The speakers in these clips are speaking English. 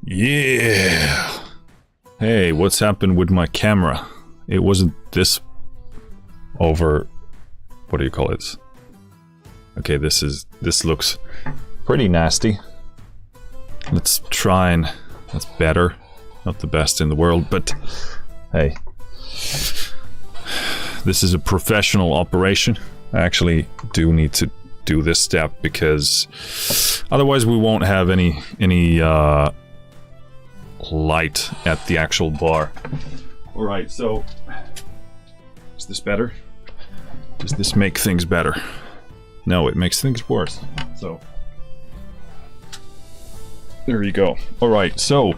Yeah. Hey, what's happened with my camera? It wasn't this over... What do you call it? Okay, this looks pretty nasty. Let's try and... That's better. Not the best in the world, but... Hey. This is a professional operation. I actually do need to do this step because... Otherwise we won't have any light at the actual bar. Alright, so is this better? Does this make things better? No, it makes things worse. So there you go. Alright, so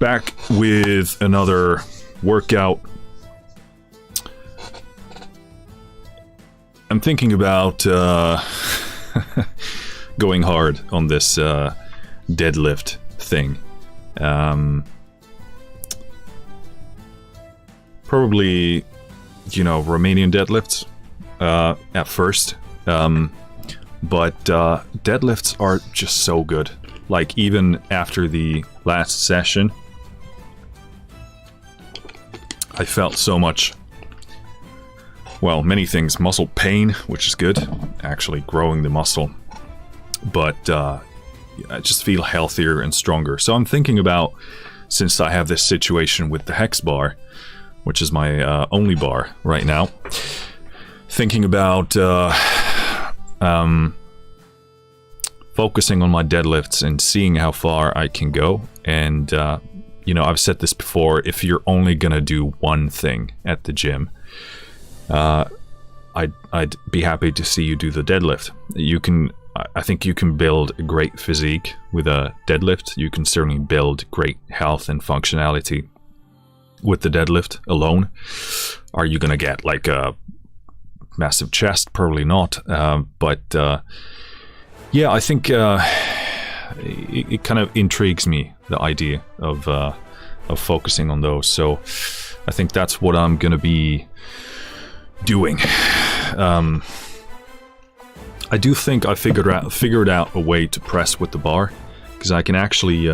back with another workout. I'm thinking about going hard on this deadlift thing. Probably, you know, Romanian deadlifts at first, but deadlifts are just so good. Like, even after the last session, I felt so much, well, many things. Muscle pain, which is good, actually growing the muscle, but I just feel healthier and stronger. So I'm thinking about, since I have this situation with the hex bar, which is my only bar right now, thinking about focusing on my deadlifts and seeing how far I can go. And you know, I've said this before, if you're only gonna do one thing at the gym, I'd be happy to see you do the deadlift. I think you can build a great physique with a deadlift. You can certainly build great health and functionality with the deadlift alone. Are you gonna get like a massive chest? Probably not. But yeah, I think it kind of intrigues me, the idea of focusing on those. So I think that's what I'm gonna be doing. I do think I figured out a way to press with the bar, because I can actually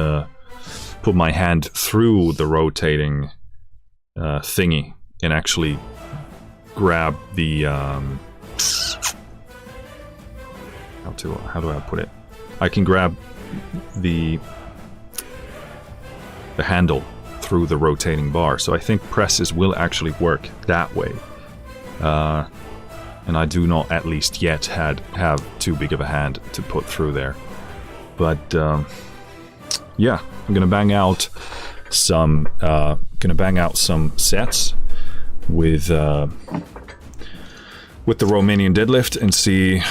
put my hand through the rotating thingy and actually grab the how do I put it? I can grab the handle through the rotating bar, so I think presses will actually work that way. And I do not, at least yet, have too big of a hand to put through there. But yeah, I'm gonna bang out some sets with the Romanian deadlift and see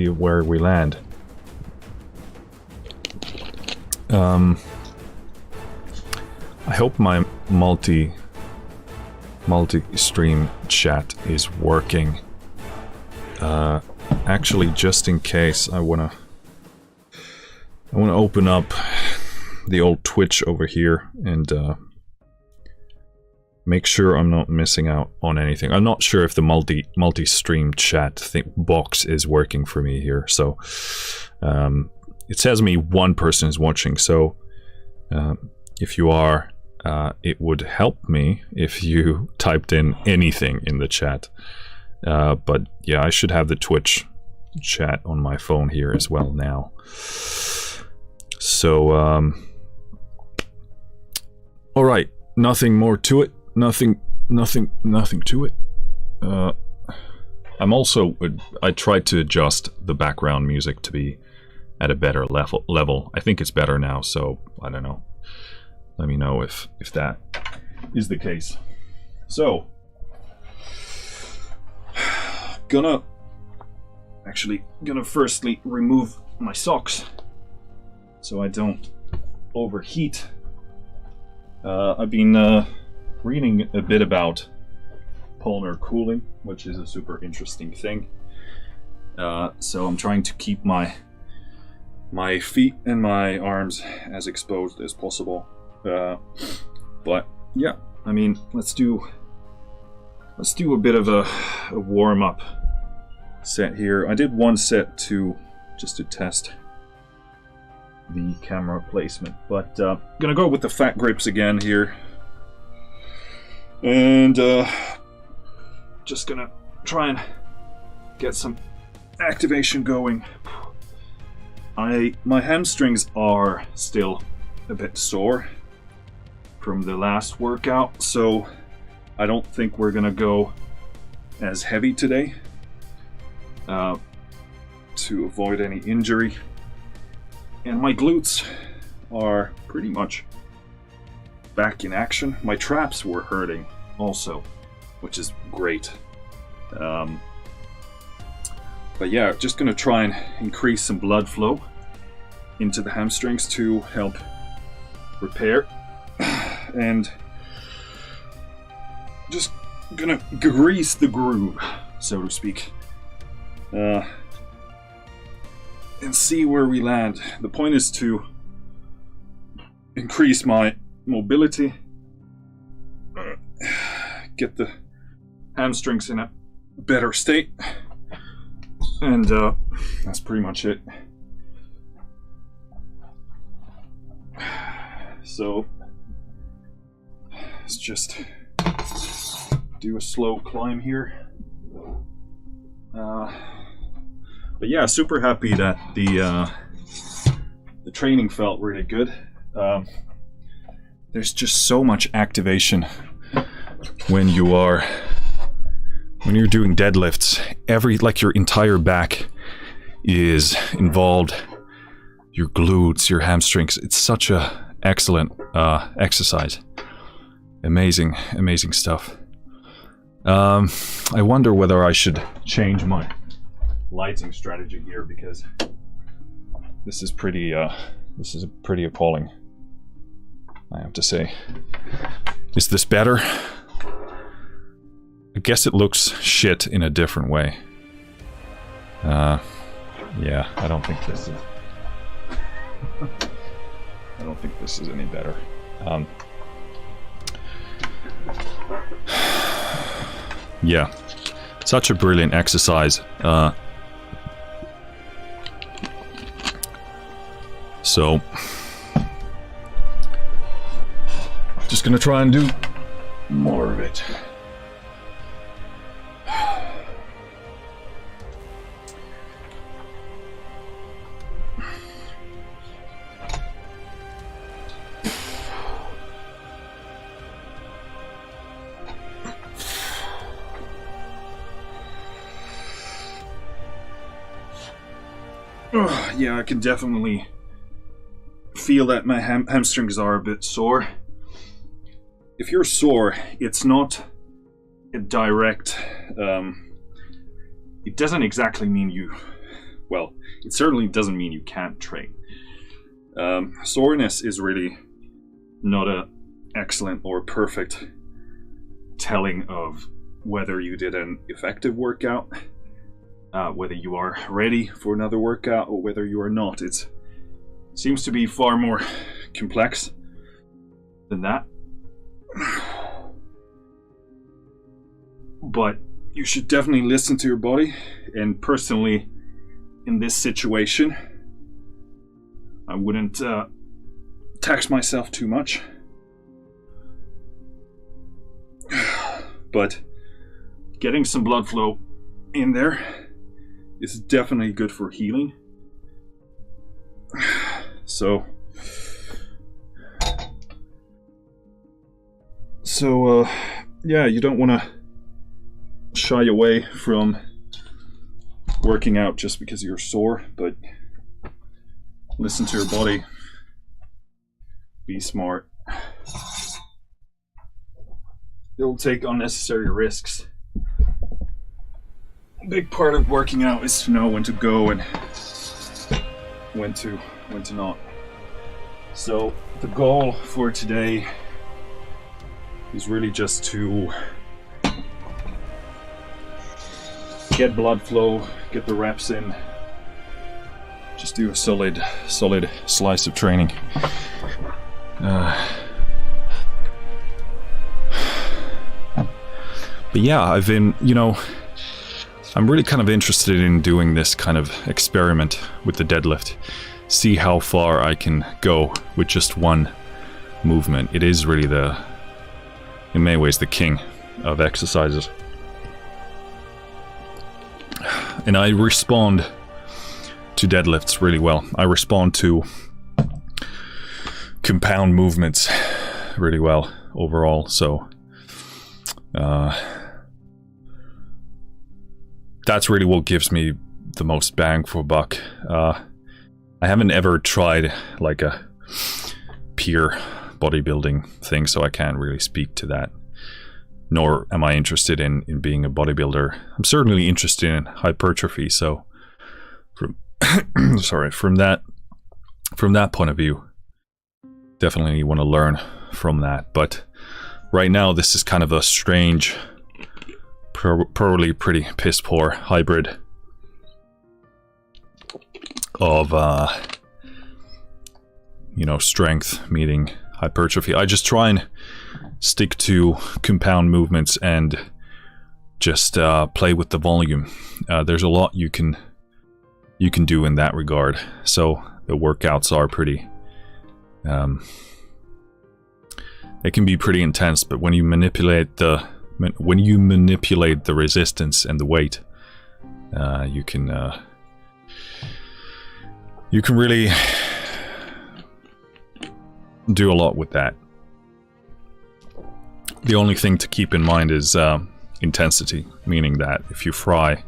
where we land. I hope my multi-stream chat is working. Actually, just in case, I wanna open up the old Twitch over here and make sure I'm not missing out on anything. I'm not sure if the multi-stream chat box is working for me here. So it says me one person is watching. So if you are, it would help me if you typed in anything in the chat. But yeah, I should have the Twitch chat on my phone here as well now. So all right, nothing more to it. Nothing to it. I tried to adjust the background music to be at a better level. I think it's better now, so I don't know. Let me know if that is the case. So, gonna firstly remove my socks so I don't overheat. I've been reading a bit about polar cooling, which is a super interesting thing. So I'm trying to keep my feet and my arms as exposed as possible. But yeah, I mean, let's do a bit of a warm-up set here. I did one set just to test the camera placement, but gonna go with the fat grips again here, and just gonna try and get some activation going. My hamstrings are still a bit sore from the last workout, so I don't think we're gonna go as heavy today to avoid any injury. And my glutes are pretty much back in action. My traps were hurting also, which is great. But yeah, just gonna try and increase some blood flow into the hamstrings to help repair, and just gonna grease the groove, so to speak, and see where we land. The point is to increase my mobility, get the hamstrings in a better state, and that's pretty much it. So let's just do a slow climb here. But yeah, super happy that the training felt really good. There's just so much activation when you're doing deadlifts. Your entire back is involved. Your glutes, your hamstrings. It's such a excellent exercise. Amazing stuff. I wonder whether I should change my lighting strategy here, because this is pretty appalling, I have to say. Is this better? I guess it looks shit in a different way. Yeah, I don't think this is any better. Yeah, such a brilliant exercise. So, just gonna try and do more of it. Yeah, I can definitely feel that my hamstrings are a bit sore. If you're sore, it's not a direct... it doesn't exactly mean you... Well, it certainly doesn't mean you can't train. Soreness is really not an excellent or perfect telling of whether you did an effective workout, whether you are ready for another workout, or whether you are not. It seems to be far more complex than that. but you should definitely listen to your body. And personally, in this situation, I wouldn't tax myself too much. But getting some blood flow in there is definitely good for healing. So yeah, you don't want to shy away from working out just because you're sore, but listen to your body. Be smart. Don't take unnecessary risks. A big part of working out is to know when to go and when to not. So the goal for today is really just to get blood flow, get the reps in, just do a solid slice of training. But yeah, I've been, I'm really kind of interested in doing this kind of experiment with the deadlift. See how far I can go with just one movement. It is really in many ways, the king of exercises. And I respond to deadlifts really well. I respond to compound movements really well overall. So that's really what gives me the most bang for buck. I haven't ever tried like a peer bodybuilding thing, so I can't really speak to that. Nor am I interested in being a bodybuilder. I'm certainly interested in hypertrophy, so from from that point of view, definitely want to learn from that. But right now this is kind of a strange, probably pretty piss poor hybrid of strength meeting hypertrophy. I just try and stick to compound movements and just play with the volume. There's a lot you can do in that regard. So the workouts are pretty they can be pretty intense, but when you manipulate the resistance and the weight, you can really do a lot with that. The only thing to keep in mind is intensity, meaning that if you fry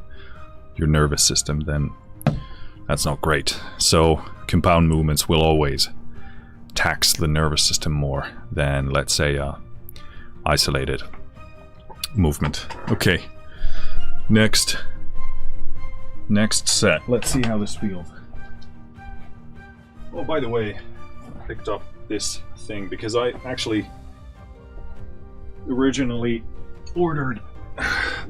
your nervous system, then that's not great. So compound movements will always tax the nervous system more than, let's say, isolated movement. Okay, next set. Let's see how this feels. Oh, by the way, I picked up this thing because I actually originally ordered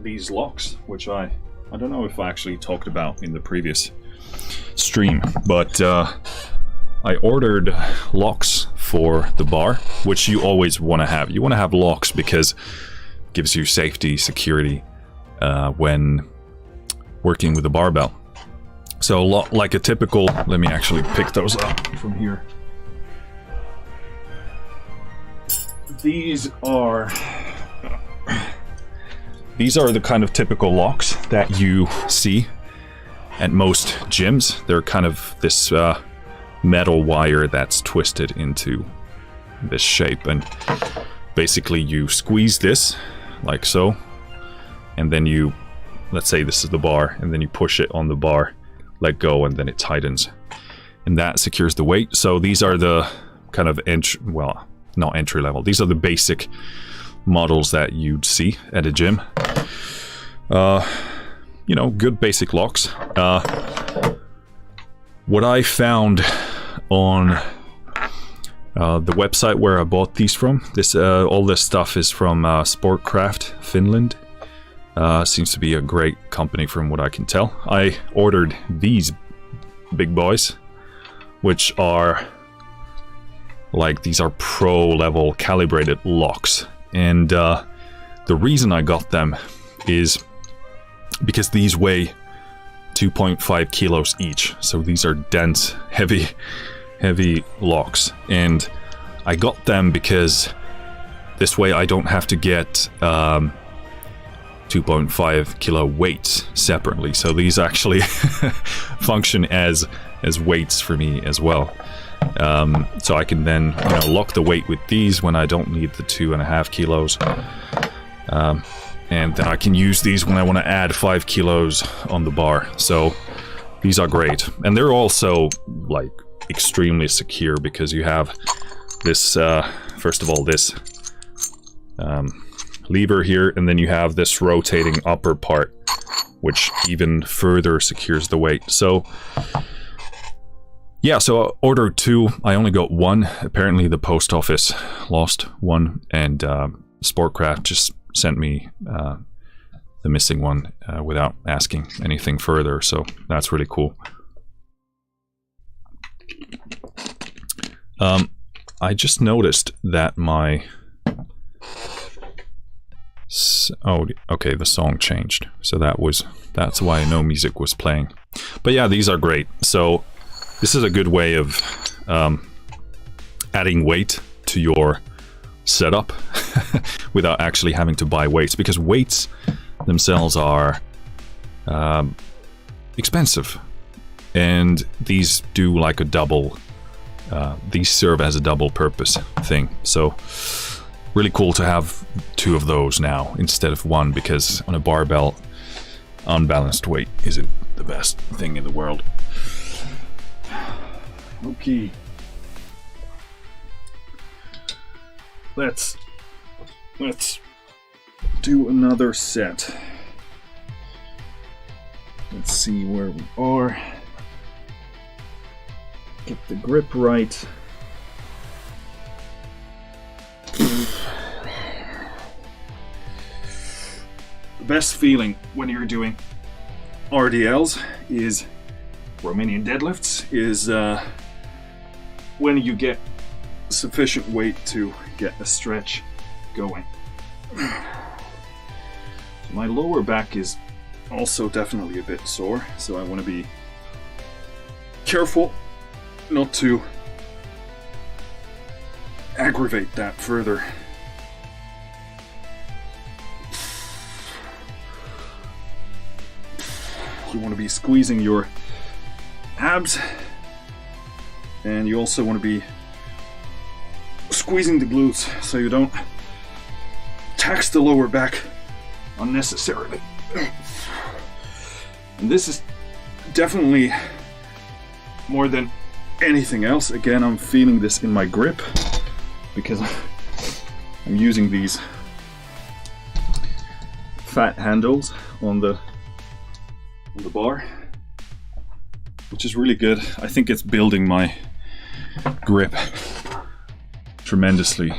these locks, which I don't know if I actually talked about in the previous stream, but I ordered locks for the bar, which you always want to have. You want to have locks because it gives you safety, security when working with a barbell. So like a typical, let me actually pick those up from here. These are the kind of typical locks that you see at most gyms. They're kind of this metal wire that's twisted into this shape, and basically you squeeze this like so, and then you, let's say this is the bar, and then you push it on the bar, let go, and then it tightens, and that secures the weight. So these are the kind of not entry level. These are the basic models that you'd see at a gym. Good basic locks. What I found on the website where I bought these from, all this stuff is from Sportcraft Finland. Seems to be a great company from what I can tell. I ordered these big boys, which are these are pro level calibrated locks, and the reason I got them is because these weigh 2.5 kilos each. So these are dense, heavy locks. And I got them because this way I don't have to get 2.5 kilo weights separately. So these actually function as weights for me as well. So I can then lock the weight with these when I don't need the 2.5 kilos. And then I can use these when I want to add 5 kilos on the bar. So these are great. And they're also like extremely secure because you have this, first of all, this lever here, and then you have this rotating upper part, which even further secures the weight. So yeah, so I ordered 2. I only got 1. Apparently the post office lost 1, and Sportcraft just sent me the missing one without asking anything further, so that's really cool. I just noticed that my... Oh, okay, the song changed. So that's why no music was playing. But yeah, these are great. So this is a good way of adding weight to your setup without actually having to buy weights, because weights themselves are expensive, and these do like a double these serve as a double purpose thing. So really cool to have 2 of those now instead of 1, because on a barbell unbalanced weight isn't the best thing in the world. Okay, let's do another set. Let's see where we are. Get the grip right. The best feeling when you're doing RDLs is Romanian deadlifts is when you get sufficient weight to get a stretch going. My lower back is also definitely a bit sore, so I want to be careful not to aggravate that further. You want to be squeezing your abs, and you also want to be squeezing the glutes so you don't tax the lower back unnecessarily. And this is definitely more than anything else. Again, I'm feeling this in my grip because I'm using these fat handles on the bar, which is really good. I think it's building my grip tremendously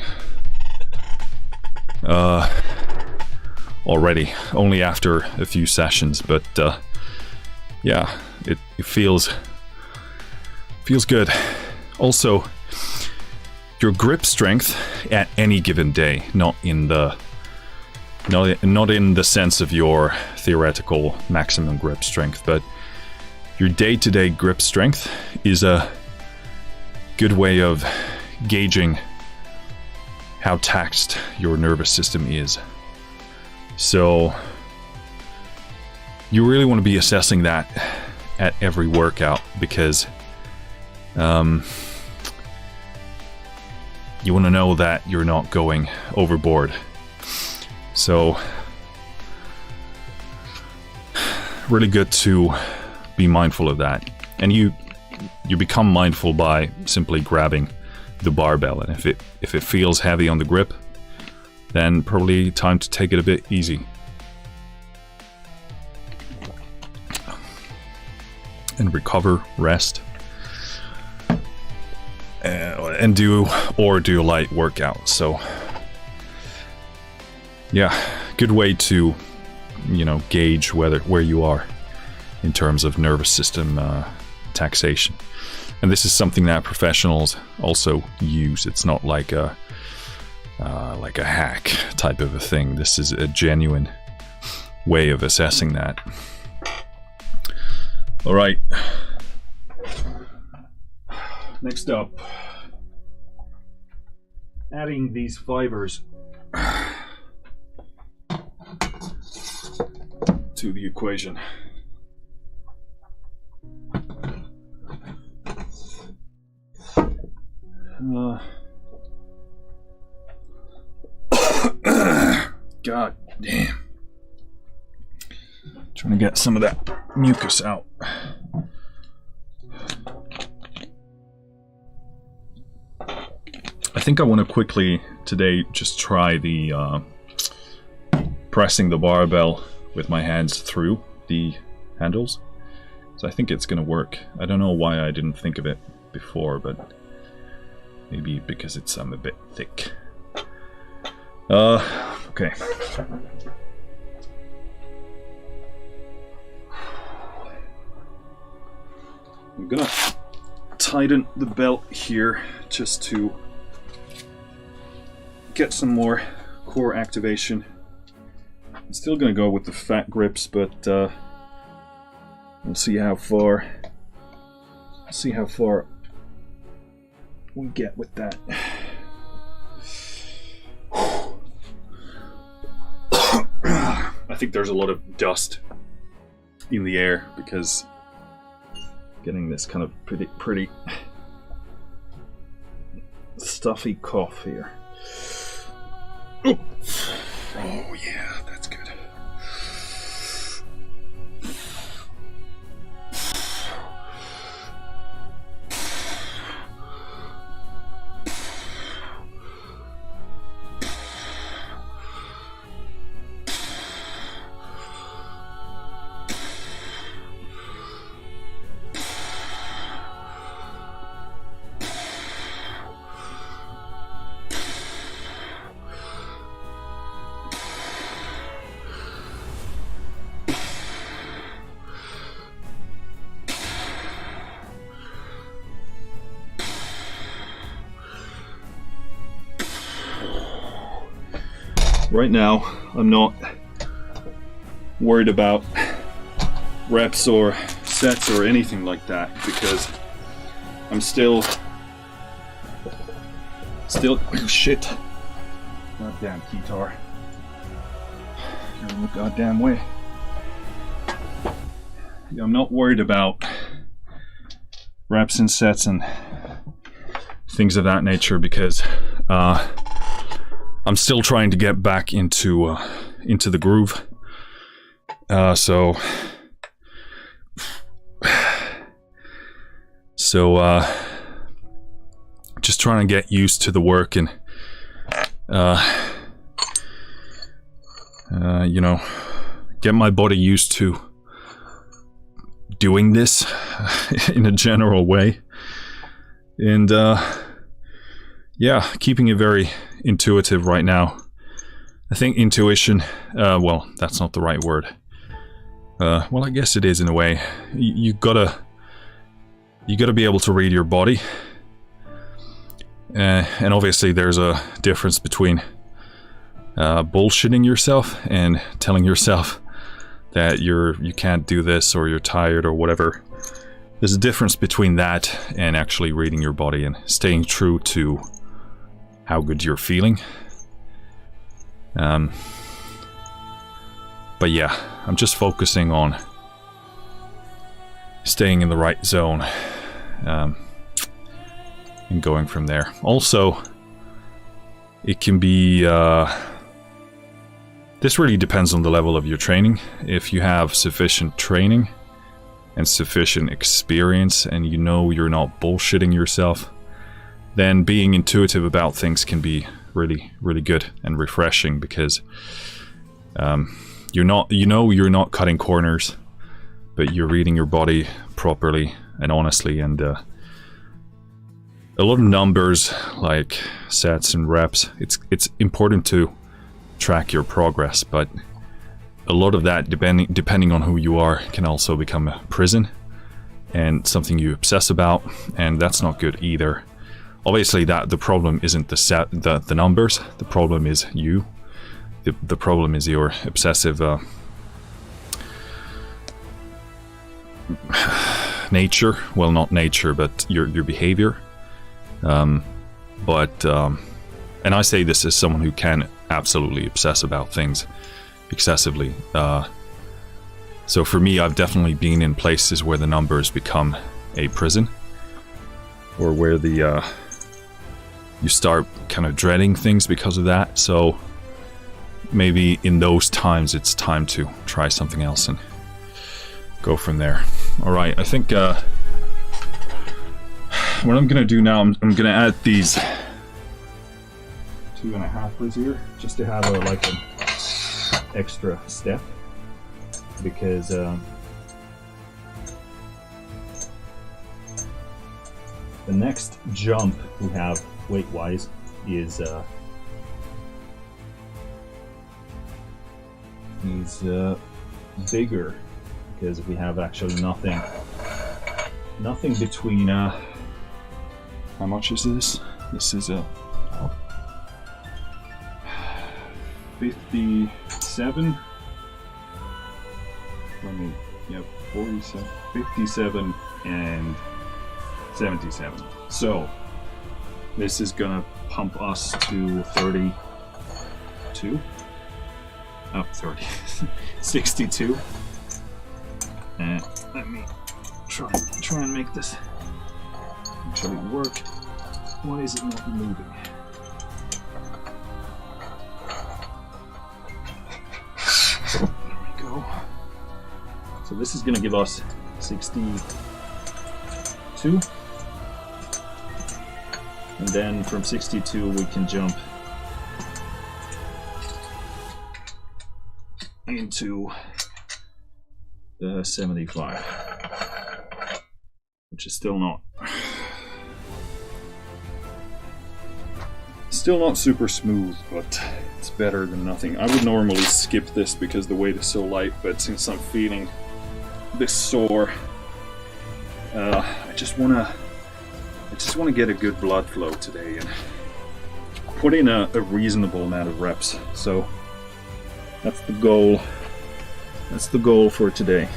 already, only after a few sessions, but yeah, it feels good. Also, your grip strength at any given day, not in the sense of your theoretical maximum grip strength, but your day-to-day grip strength is a good way of gauging how taxed your nervous system is. So you really want to be assessing that at every workout, because you want to know that you're not going overboard. So really good to be mindful of that, and you become mindful by simply grabbing the barbell, and if it feels heavy on the grip, then probably time to take it a bit easy. And recover, rest, and do a light workout. So yeah, good way to gauge where you are in terms of nervous system taxation. And this is something that professionals also use. It's not like a hack type of a thing. This is a genuine way of assessing that. All right. Next up, adding these fibers to the equation. God damn. Trying to get some of that mucus out. I think I want to quickly today just try the pressing the barbell with my hands through the handles. So I think it's going to work. I don't know why I didn't think of it before, but maybe because I'm a bit thick. Okay. I'm gonna tighten the belt here just to get some more core activation. I'm still gonna go with the fat grips, but we'll see how far we get with that. I think there's a lot of dust in the air because getting this kind of pretty stuffy cough here. Oh yeah, that's good. Right now, I'm not worried about reps or sets or anything like that because I'm still oh shit. Goddamn keytar. You're in the goddamn way. I'm not worried about reps and sets and things of that nature because I'm still trying to get back into the groove. So just trying to get used to the work and you know, get my body used to doing this in a general way. And yeah, keeping it very intuitive right now. I think intuition, well, that's not the right word. Well, I guess it is in a way. You gotta be able to read your body. And obviously there's a difference between bullshitting yourself and telling yourself that you can't do this or you're tired or whatever. There's a difference between that and actually reading your body and staying true to how good you're feeling. But yeah, I'm just focusing on staying in the right zone and going from there. Also, it can be this really depends on the level of your training. If you have sufficient training and sufficient experience and you know you're not bullshitting yourself, then being intuitive about things can be really, really good and refreshing because you're not cutting corners, but you're reading your body properly and honestly. And a lot of numbers like sets and reps, it's important to track your progress, but a lot of that, depending on who you are, can also become a prison and something you obsess about, and that's not good either. Obviously, the problem isn't the numbers. The problem is you. The problem is your obsessive nature. Well, not nature, but your behavior. And I say this as someone who can absolutely obsess about things excessively. So for me, I've definitely been in places where the numbers become a prison, or where the you start kind of dreading things because of that. So maybe in those times it's time to try something else and go from there. All right, I think what I'm gonna do now, I'm gonna add these 2.5 here, just to have an extra step, because the next jump we have weight-wise is bigger, because we have actually nothing between. How much is this? This is a 57. 47, 57, and 77. So this is gonna pump us to 32. Oh, 30. 62. And let me try and make this actually work. Why is it not moving? There we go. So this is gonna give us 62. And then from 62 we can jump into the 75, which is still not super smooth, but it's better than nothing. I would normally skip this because the weight is so light, but since I'm feeling this sore, I just wanna get a good blood flow today and put in a reasonable amount of reps. So that's the goal. That's the goal for today.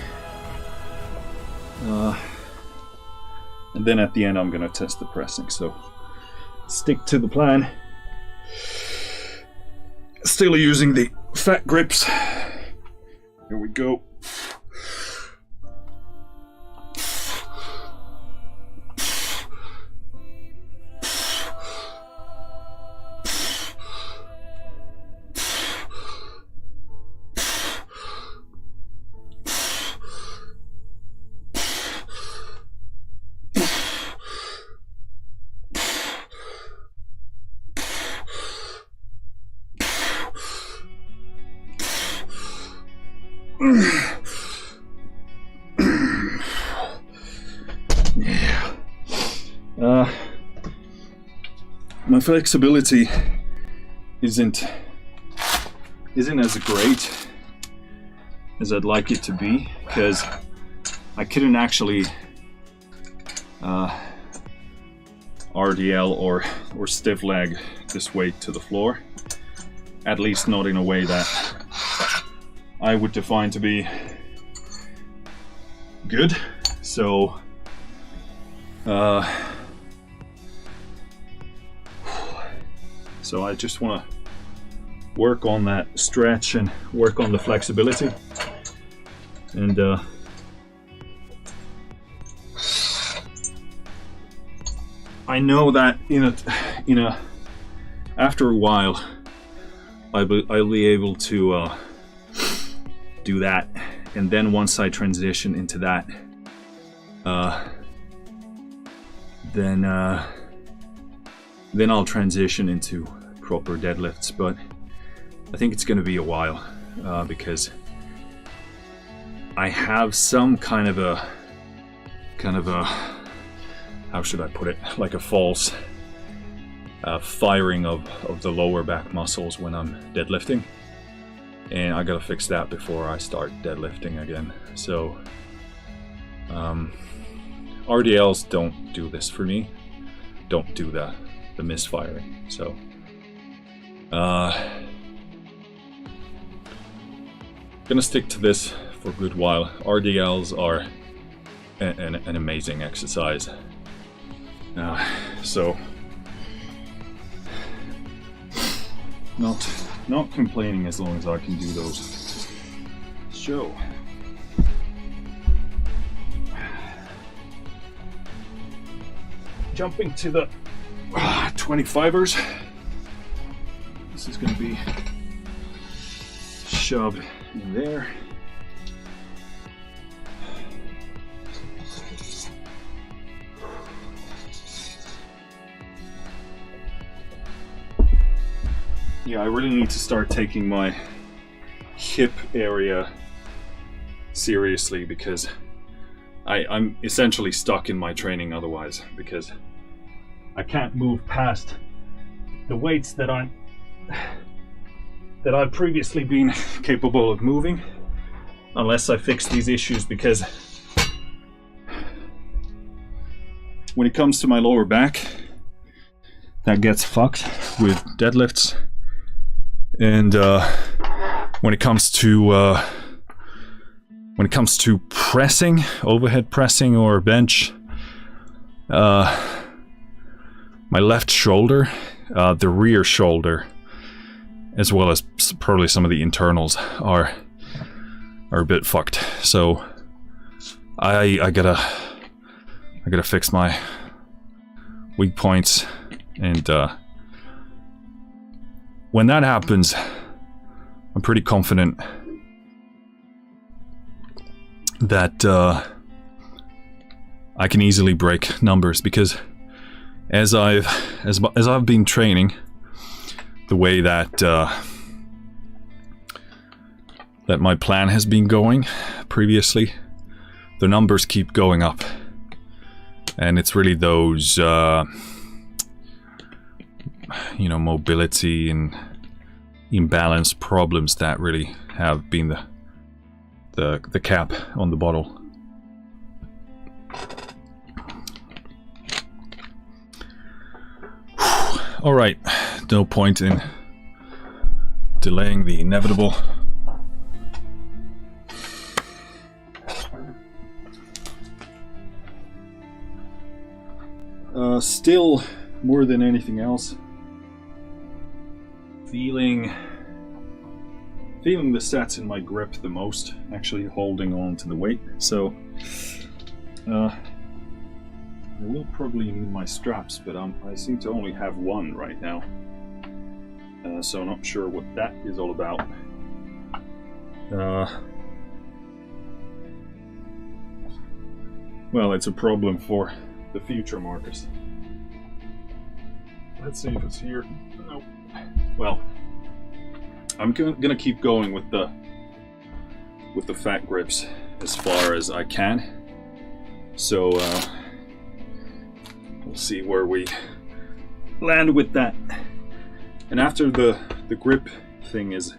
And then at the end I'm gonna test the pressing. So stick to the plan. Still using the fat grips. Here we go. My flexibility isn't as great as I'd like it to be, because I couldn't actually RDL or stiff leg this weight to the floor, at least not in a way that I would define to be good. So I just want to work on that stretch and work on the flexibility, and I know that after a while I'll be able to do that, and then once I transition into that, then I'll transition into proper deadlifts. But I think it's going to be a while, because I have some kind of a how should I put it, like a false firing of the lower back muscles when I'm deadlifting, and I gotta fix that before I start deadlifting again. So RDLs don't do this for me, don't do the misfiring. So gonna stick to this for a good while. RDLs are an amazing exercise. So not complaining as long as I can do those. So jumping to the 25ers. This is going to be shoved in there. Yeah, I really need to start taking my hip area seriously, because I'm essentially stuck in my training otherwise, because I can't move past the weights that I've previously been capable of moving unless I fix these issues, because when it comes to my lower back, that gets fucked with deadlifts. And when it comes to pressing, overhead pressing or bench, my left shoulder, the rear shoulder, as well as probably some of the internals are a bit fucked. So I gotta fix my weak points, and when that happens, I'm pretty confident that I can easily break numbers, because as I've been training the way that that my plan has been going previously, the numbers keep going up, and it's really those mobility and imbalance problems that really have been the cap on the bottle. All right, no point in delaying the inevitable. Still, more than anything else, feeling the stats in my grip the most, actually holding on to the weight. So I will probably need my straps, but I seem to only have one right now, so I'm not sure what that is all about. Well, it's a problem for the future, Marcus. Let's see if it's here. Nope. Well, I'm gonna keep going with the fat grips as far as I can. So we'll see where we land with that. And after the grip thing is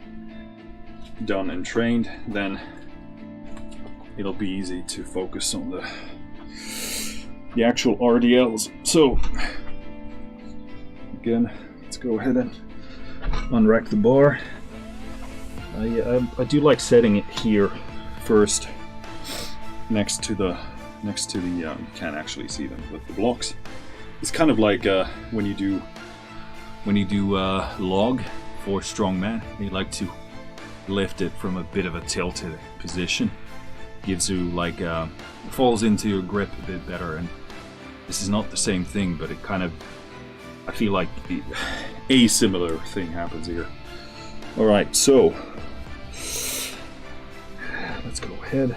done and trained, then it'll be easy to focus on the actual RDLs. So again, let's go ahead and unrack the bar. I do like setting it here first, next to the you can't actually see them, but the blocks. It's kind of like when you do log for strongman, they like to lift it from a bit of a tilted position. Gives you like falls into your grip a bit better, and this is not the same thing, but it kind of, I feel like a similar thing happens here. All right, so let's go ahead,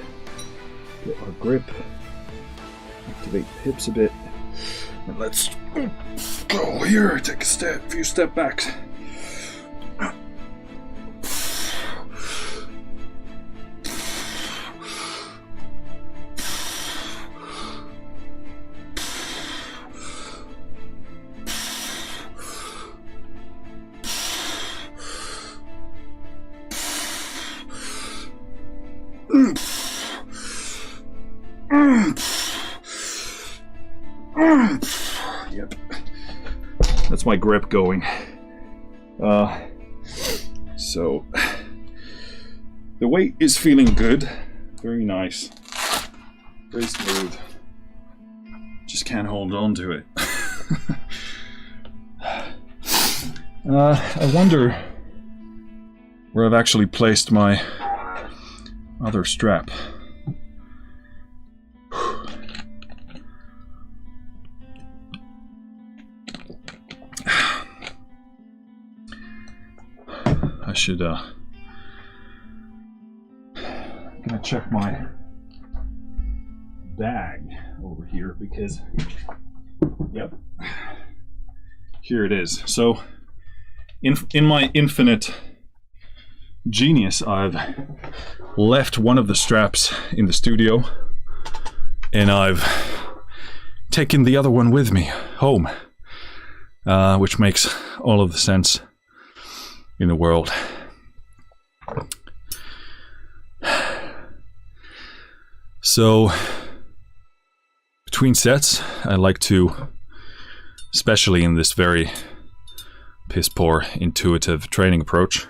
get our grip, activate the hips a bit, and let's go here, take a few step backs. Yep, that's my grip going. So the weight is feeling good, very nice. Very smooth. Just can't hold on to it. I wonder where I've actually placed my other strap. I should I'm gonna check my bag over here because yep, here it is. So in my infinite genius, I've left one of the straps in the studio and I've taken the other one with me home, which makes all of the sense in the world. So between sets, I like to, especially in this very piss poor intuitive training approach,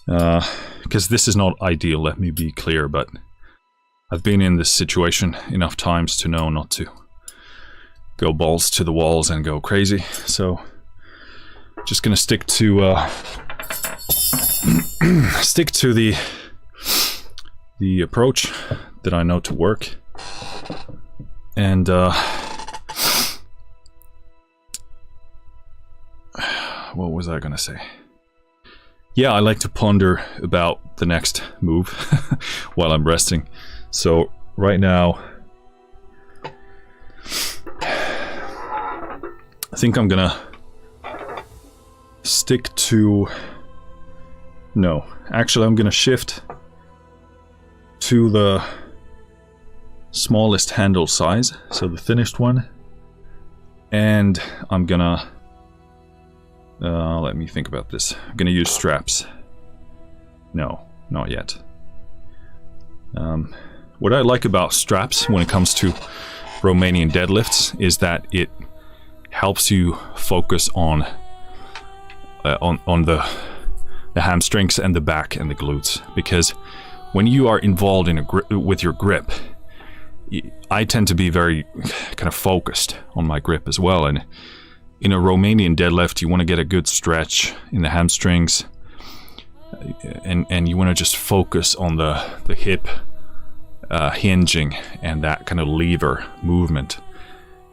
because this is not ideal, let me be clear, but I've been in this situation enough times to know not to go balls to the walls and go crazy. So just gonna stick to stick to the approach that I know to work. And what was I gonna say? Yeah, I like to ponder about the next move while I'm resting. So right now, I think I'm gonna stick to... No, actually I'm gonna shift to the smallest handle size, so the thinnest one, and I'm gonna let me think about this. I'm gonna use straps. No, not yet. What I like about straps when it comes to Romanian deadlifts is that it helps you focus on the hamstrings and the back and the glutes, because when you are involved in with your grip, I tend to be very kind of focused on my grip as well, and in a Romanian deadlift you want to get a good stretch in the hamstrings, and you want to just focus on the hip hinging and that kind of lever movement.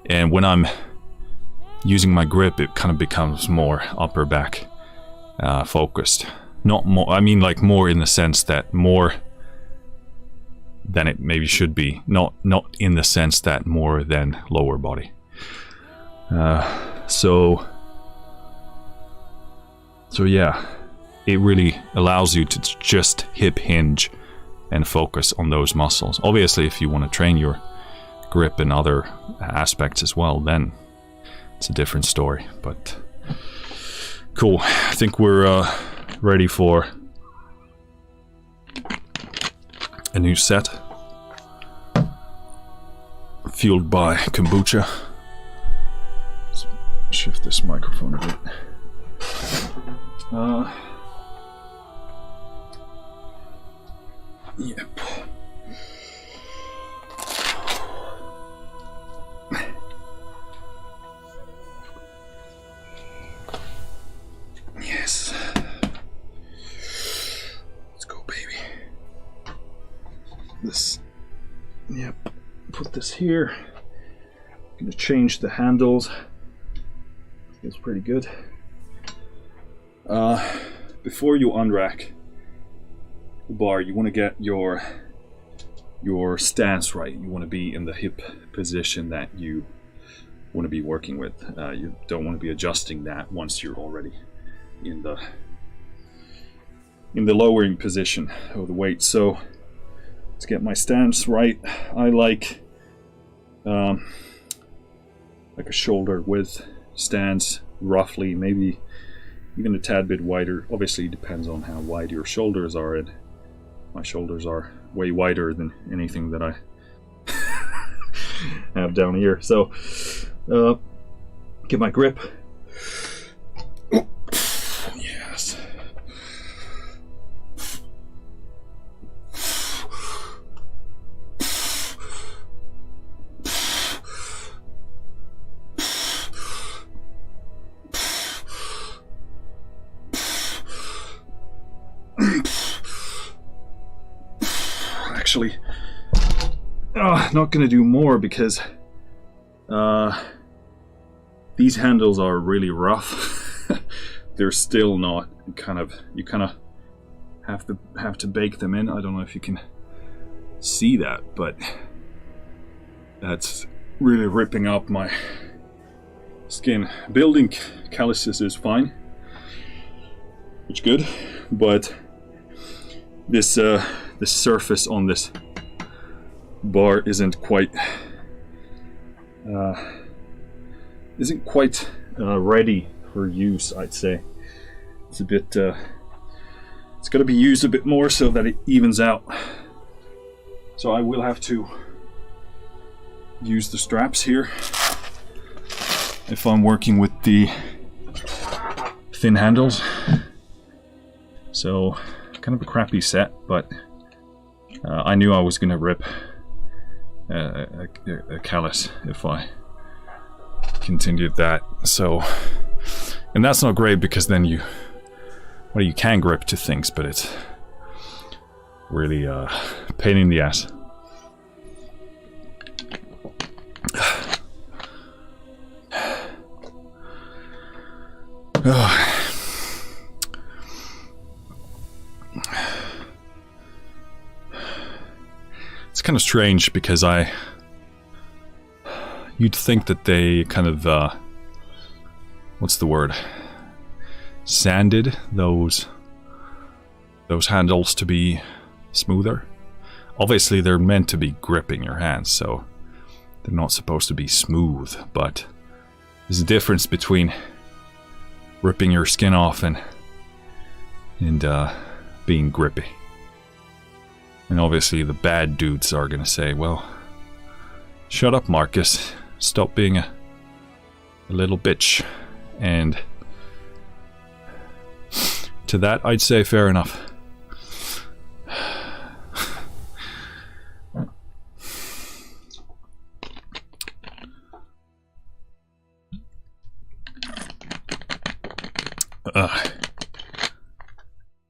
And when I'm using my grip, it kind of becomes more upper back focused. Not more, I mean like more in the sense that more than it maybe should be, not in the sense that more than lower body. So yeah, it really allows you to just hip hinge and focus on those muscles. Obviously, if you want to train your grip and other aspects as well, then it's a different story. But cool, I think we're ready for a new set, fueled by kombucha. Let's shift this microphone a bit. Yep. Yes. Let's go, baby. This. Yep. Put this here. I'm gonna change the handles. Feels pretty good. Before you unrack the bar, you want to get your stance right. You want to be in the hip position that you want to be working with. You don't want to be adjusting that once you're already in the lowering position of the weight. So let's get my stance right. I like a shoulder width stance, roughly, maybe even a tad bit wider. Obviously it depends on how wide your shoulders are, and my shoulders are way wider than anything that I have down here. So get my grip. Yes. actually not gonna do more because these handles are really rough. They're still not you kind of have to bake them in. I don't know if you can see that, but that's really ripping up my skin. Building calluses is fine, which is good, but this the surface on this bar isn't quite ready for use, I'd say. It's a bit it's got to be used a bit more so that it evens out. So I will have to use the straps here if I'm working with the thin handles. So kind of a crappy set, but I knew I was gonna rip a callus if I continued that. So, and that's not great because then you can grip to things, but it's really pain in the ass. It's kind of strange because you'd think that they kind of what's the word? Sanded those handles to be smoother. Obviously they're meant to be gripping your hands, so they're not supposed to be smooth, but there's a difference between ripping your skin off and being grippy. And obviously the bad dudes are gonna say, well, shut up, Marcus, stop being a little bitch. And to that I'd say fair enough.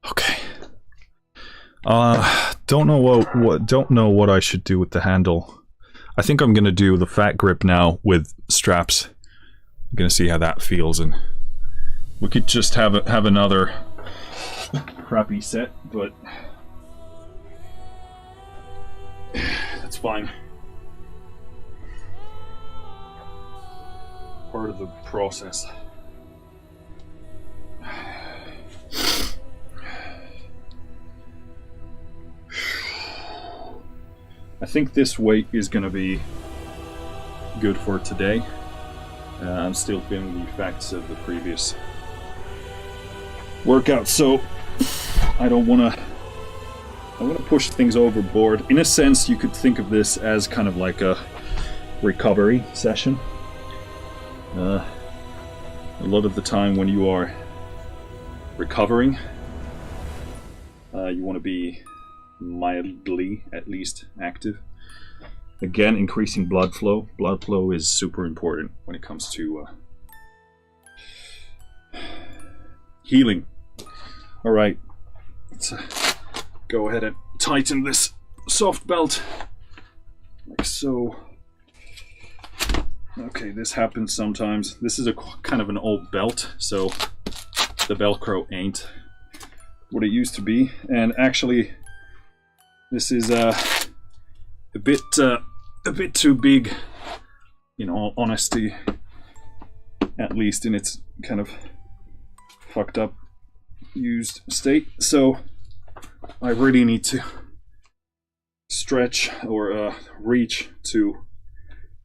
Okay. Don't know what I should do with the handle. I think I'm gonna do the fat grip now with straps. I'm gonna see how that feels, and we could just have another crappy set, but that's fine. Part of the process. I think this weight is going to be good for today. I'm still feeling the effects of the previous workout, so I don't want to push things overboard. In a sense, you could think of this as kind of like a recovery session. A lot of the time when you are recovering, you want to be mildly, at least, active. Again, increasing blood flow. Blood flow is super important when it comes to healing. Alright, let's go ahead and tighten this soft belt, like so. Okay, this happens sometimes. This is a kind of an old belt, so the Velcro ain't what it used to be. And actually, this is a bit too big, in all honesty, at least in its kind of fucked up used state. So I really need to stretch or reach to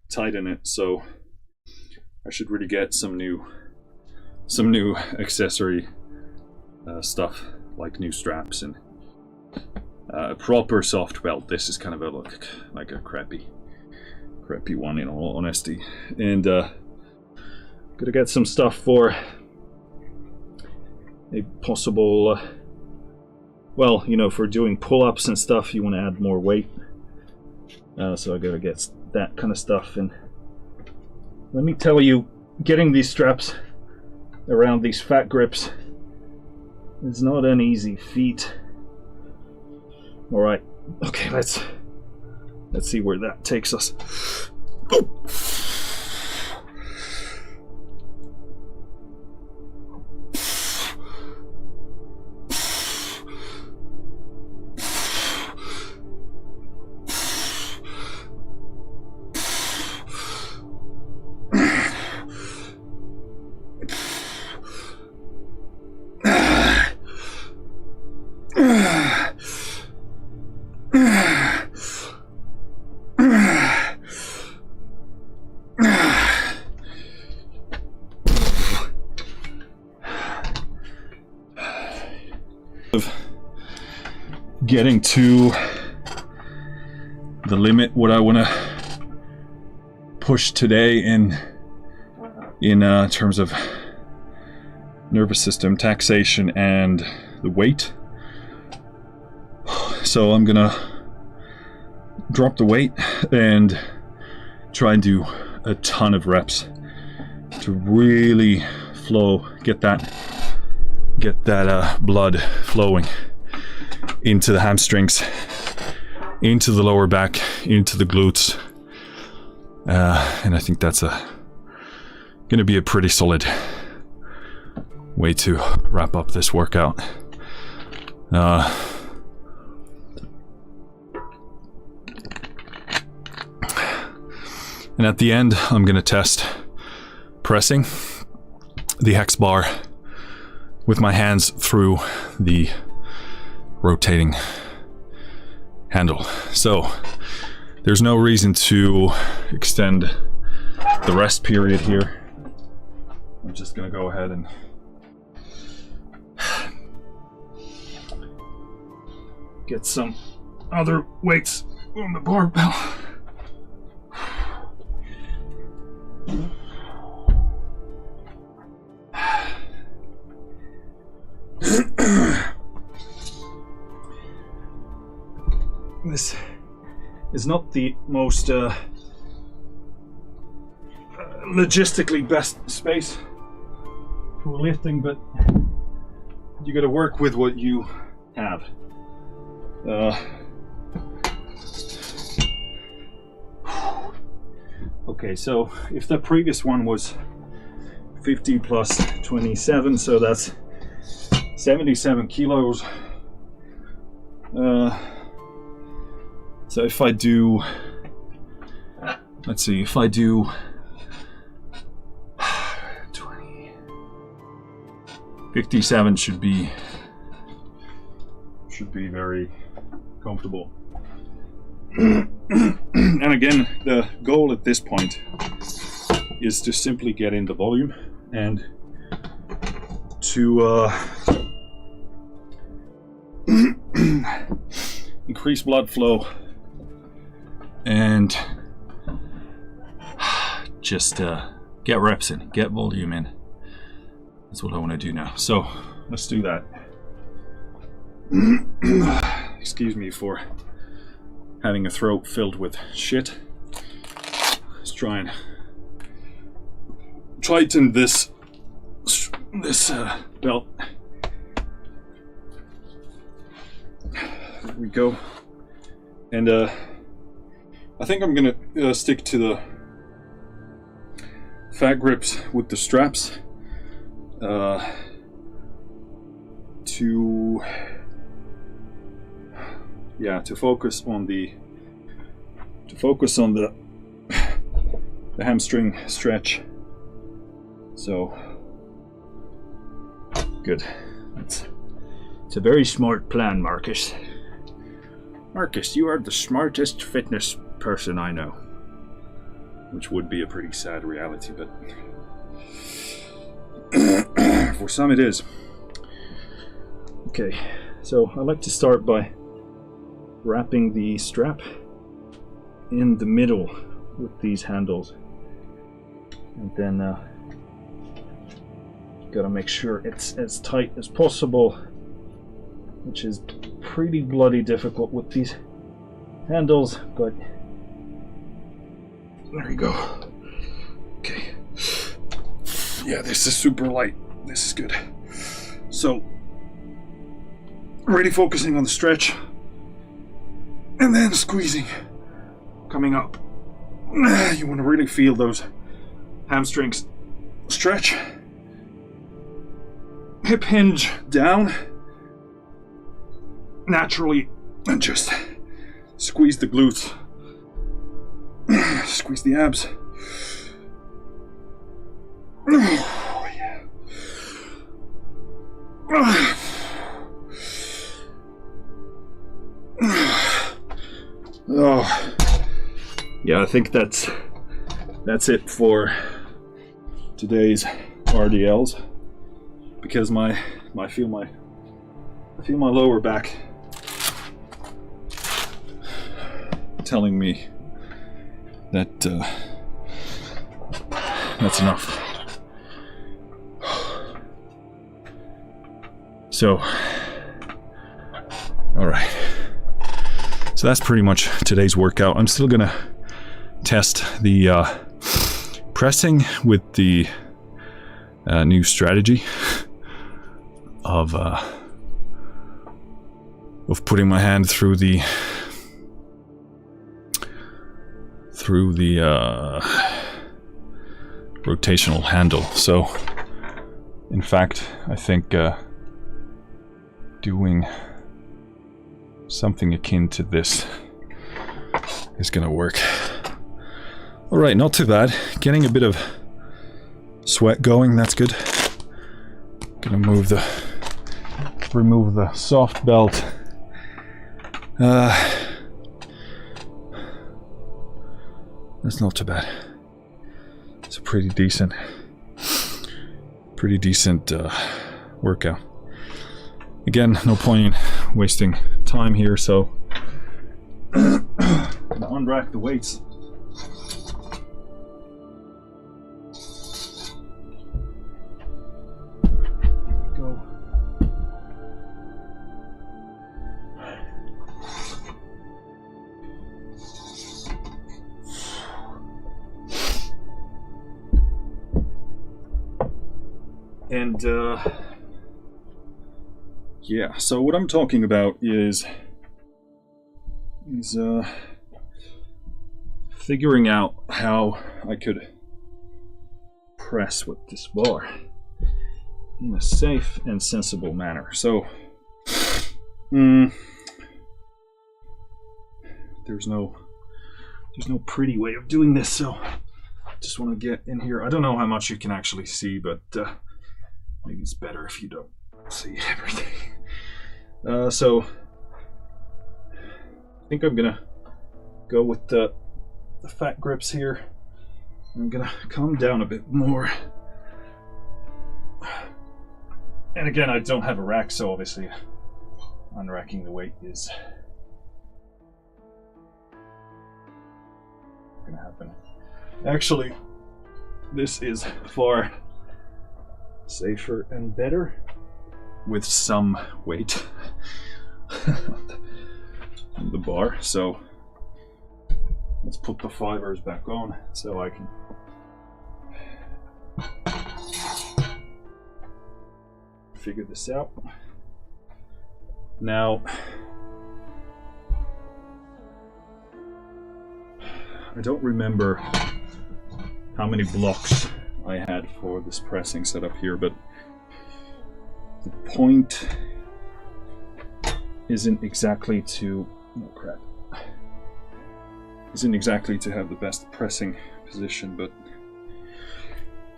tighten it. So I should really get some new accessory stuff, like new straps and a proper soft belt. This is kind of like a crappy one, in all honesty. And gonna get some stuff for a possible well, you know, for doing pull-ups and stuff, you want to add more weight, so I gotta get that kind of stuff. And let me tell you, getting these straps around these fat grips is not an easy feat. Alright, Okay, let's see where that takes us. Oh. Getting to the limit what I want to push today in terms of nervous system taxation and the weight. So I'm gonna drop the weight and try and do a ton of reps to really flow, get that blood flowing into the hamstrings, into the lower back, into the glutes, and I think that's gonna be a pretty solid way to wrap up this workout. And at the end, I'm gonna test pressing the hex bar with my hands through the rotating handle. So there's no reason to extend the rest period here. I'm just gonna go ahead and get some other weights on the barbell. This is not the most logistically best space for lifting, but you got to work with what you have. Okay, so if the previous one was 50 plus 27, so that's 77 kilos. So if I do, let's see, if I do 20, 57 should be very comfortable. And again, the goal at this point is to simply get in the volume and to increase blood flow and just get reps in, get volume in. That's what I want to do now. So let's do that. Excuse me for having a throat filled with shit. Let's try and tighten this belt. There we go. And I think I'm gonna stick to the fat grips with the straps to focus on the hamstring stretch. So good. It's a very smart plan, Marcus. Marcus, you are the smartest fitness person I know. Which would be a pretty sad reality, but for some it is. Okay, so I like to start by wrapping the strap in the middle with these handles. And then gotta make sure it's as tight as possible, which is pretty bloody difficult with these handles, but there you go. Okay. Yeah, this is super light. This is good. So, really focusing on the stretch. and then squeezing, coming up. You want to really feel those hamstrings stretch. Hip hinge down naturally, and just squeeze the glutes, squeeze the abs. Oh, yeah. Oh, yeah, I think that's it for today's RDLs, because I feel my lower back telling me that that's enough. So, all right. So that's pretty much today's workout. I'm still gonna test the pressing with the new strategy of putting my hand through the rotational handle. So, in fact, I think doing something akin to this is gonna work. Alright, not too bad. Getting a bit of sweat going, that's good. Gonna remove the soft belt. That's not too bad. It's a pretty decent workout. Again, no point in wasting time here, so I'm gonna unrack the weights. Go. And yeah, so what I'm talking about is figuring out how I could press with this bar in a safe and sensible manner. So there's no pretty way of doing this, so just want to get in here. I don't know how much you can actually see, but maybe it's better if you don't see everything. So I think I'm gonna go with the fat grips here. I'm gonna come down a bit more. And again, I don't have a rack, so obviously unracking the weight is gonna happen. Actually, this is far safer and better with some weight on the bar. So let's put the fibers back on so I can figure this out. Now, I don't remember how many blocks I had for this pressing setup here, but the point isn't exactly to have the best pressing position, but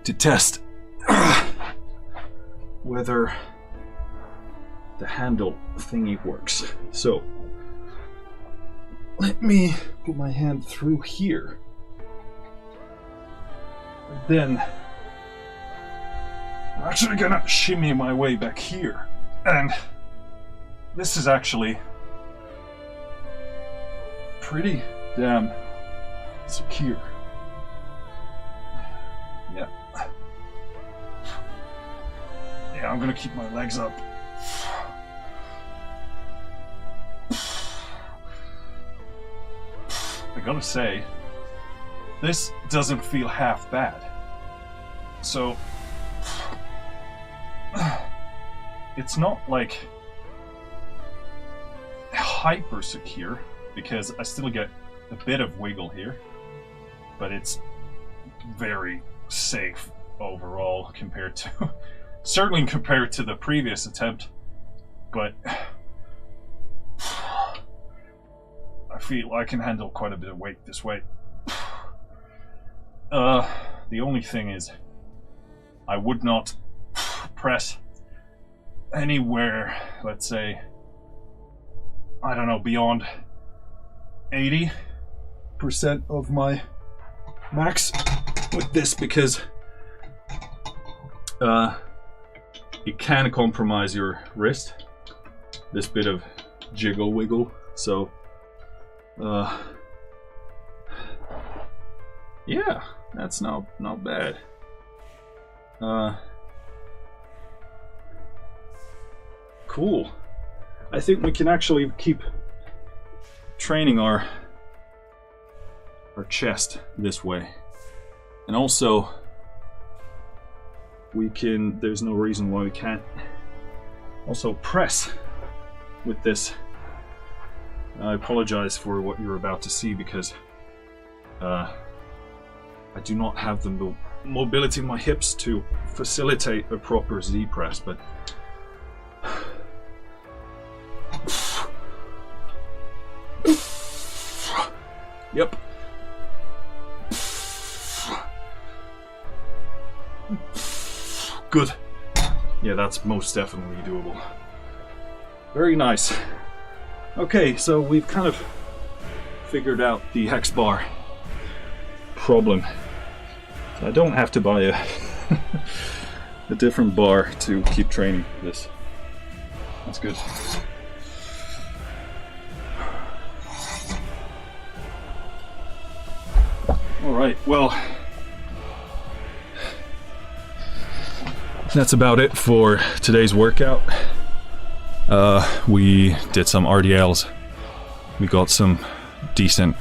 to test whether the handle thingy works. So let me put my hand through here. Then I'm actually gonna shimmy my way back here, and this is actually pretty damn secure. Yeah. Yeah, I'm gonna keep my legs up. I gotta say, this doesn't feel half bad. So, it's not like hyper secure, because I still get a bit of wiggle here, but it's very safe overall compared to, certainly compared to the previous attempt, but I feel I can handle quite a bit of weight this way. The only thing is, I would not press anywhere, let's say, I don't know, beyond 80% of my max with this, because it can compromise your wrist, this bit of jiggle wiggle. So yeah, that's not bad. Cool. I think we can actually keep training our chest this way, and also we can, there's no reason why we can't also press with this. I apologize for what you're about to see, because I do not have the mobility in my hips to facilitate a proper Z press, but yep. Good. Yeah, that's most definitely doable. Very nice. Okay, so we've kind of figured out the hex bar problem. So I don't have to buy a different bar to keep training this. That's good. Alright, well, that's about it for today's workout. We did some RDLs. We got some decent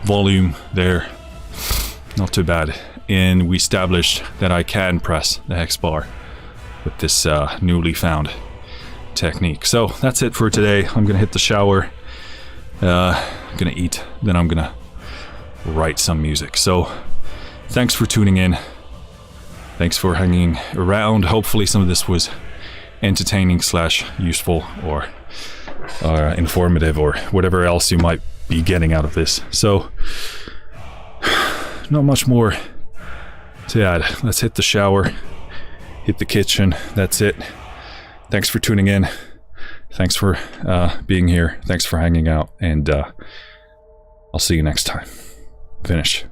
volume there. Not too bad. And we established that I can press the hex bar with this newly found technique. So that's it for today. I'm gonna hit the shower. I'm gonna eat, then I'm gonna write some music. So thanks for tuning in. Thanks for hanging around. Hopefully some of this was entertaining / useful or informative or whatever else you might be getting out of this. So not much more to add. Let's hit the shower, hit the kitchen. That's it. Thanks for tuning in. Thanks for being here. Thanks for hanging out, and I'll see you next time. Finish.